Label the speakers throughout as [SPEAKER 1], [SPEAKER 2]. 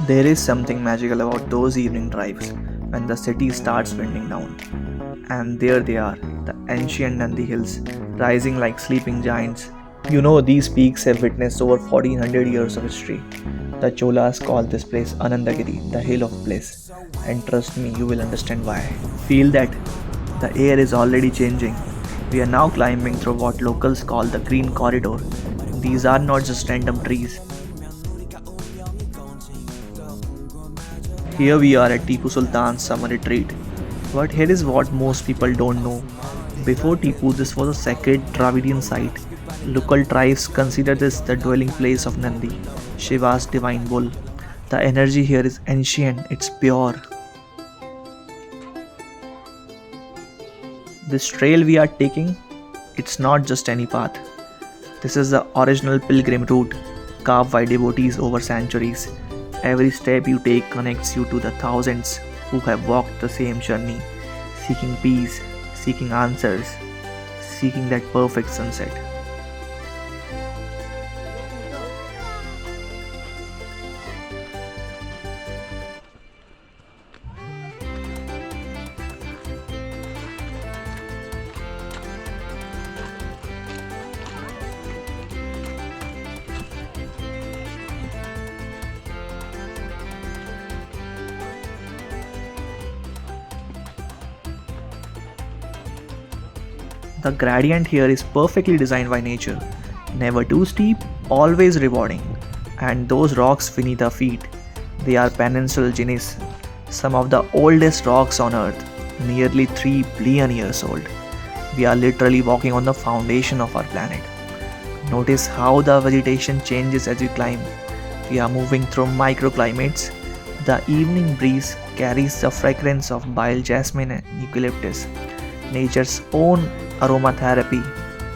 [SPEAKER 1] There is something magical about those evening drives when the city starts winding down. And there they are, the ancient Nandi Hills, rising like sleeping giants. You know, these peaks have witnessed over 1400 years of history. The Cholas call this place Anandagiri, the hill of bliss. And trust me, you will understand why. Feel that the air is already changing. We are now climbing through what locals call the Green Corridor. These are not just random trees. Here we are at Tipu Sultan's summer retreat. But here is what most people don't know. Before Tipu, this was a sacred Dravidian site. Local tribes consider this the dwelling place of Nandi, Shiva's divine bull. The energy here is ancient, it's pure. This trail we are taking, it's not just any path. This is the original pilgrim route, carved by devotees over centuries. Every step you take connects you to the thousands who have walked the same journey, seeking peace, seeking answers, seeking that perfect sunset. The gradient here is perfectly designed by nature. Never too steep, always rewarding. And those rocks beneath our feet, they are peninsular gneiss, some of the oldest rocks on earth, nearly 3 billion years old. We are literally walking on the foundation of our planet. Notice how the vegetation changes as we climb. We are moving through microclimates. The evening breeze carries the fragrance of bile jasmine and eucalyptus, nature's own aromatherapy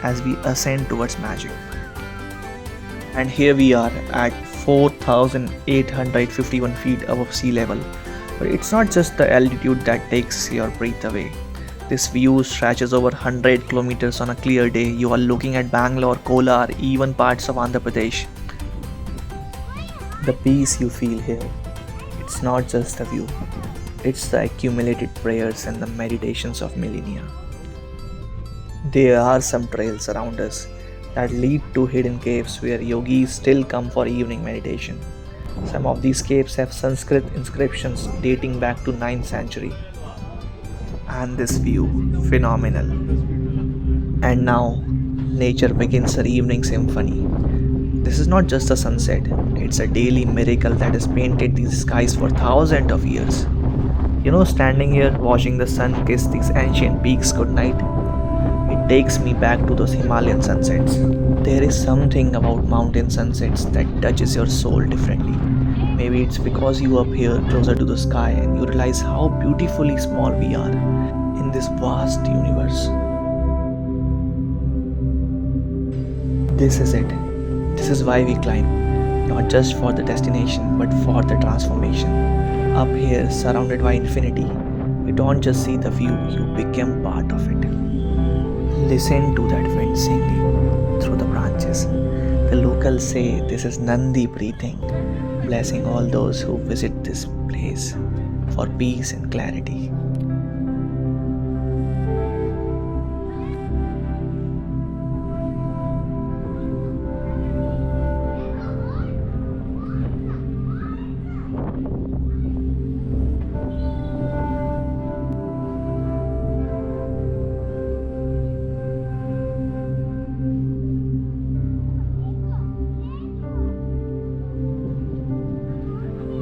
[SPEAKER 1] as we ascend towards magic. And here we are at 4,851 feet above sea level. But it's not just the altitude that takes your breath away. This view stretches over 100 kilometers on a clear day. You are looking at Bangalore, Kolar, even parts of Andhra Pradesh. The peace you feel here, it's not just a view. It's the accumulated prayers and the meditations of millennia. There are some trails around us that lead to hidden caves where yogis still come for evening meditation. Some of these caves have Sanskrit inscriptions dating back to 9th century. And this view, phenomenal. And now, nature begins her evening symphony. This is not just a sunset, it's a daily miracle that has painted these skies for thousands of years. You know, standing here watching the sun kiss these ancient peaks goodnight, it takes me back to those Himalayan sunsets. There is something about mountain sunsets that touches your soul differently. Maybe it's because you are up here closer to the sky and you realize how beautifully small we are in this vast universe. This is it. This is why we climb. Not just for the destination, but for the transformation. Up here, surrounded by infinity, you don't just see the view, you become part of it. Listen to that wind singing through the branches. The locals say this is Nandi breathing, blessing all those who visit this place for peace and clarity.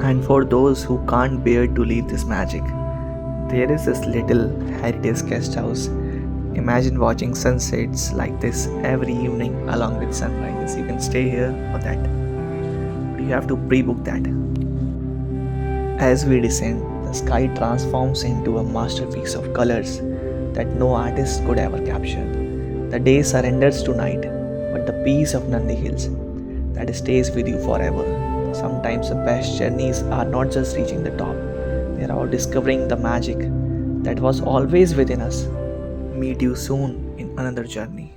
[SPEAKER 1] And for those who can't bear to leave this magic, there is this little heritage guest house. Imagine watching sunsets like this every evening along with sunrises. You can stay here for that. But you have to pre-book that. As we descend, the sky transforms into a masterpiece of colors that no artist could ever capture. The day surrenders to night, but the peace of Nandi Hills that stays with you forever. Sometimes the best journeys are not just reaching the top, they are about discovering the magic that was always within us. Meet you soon in another journey.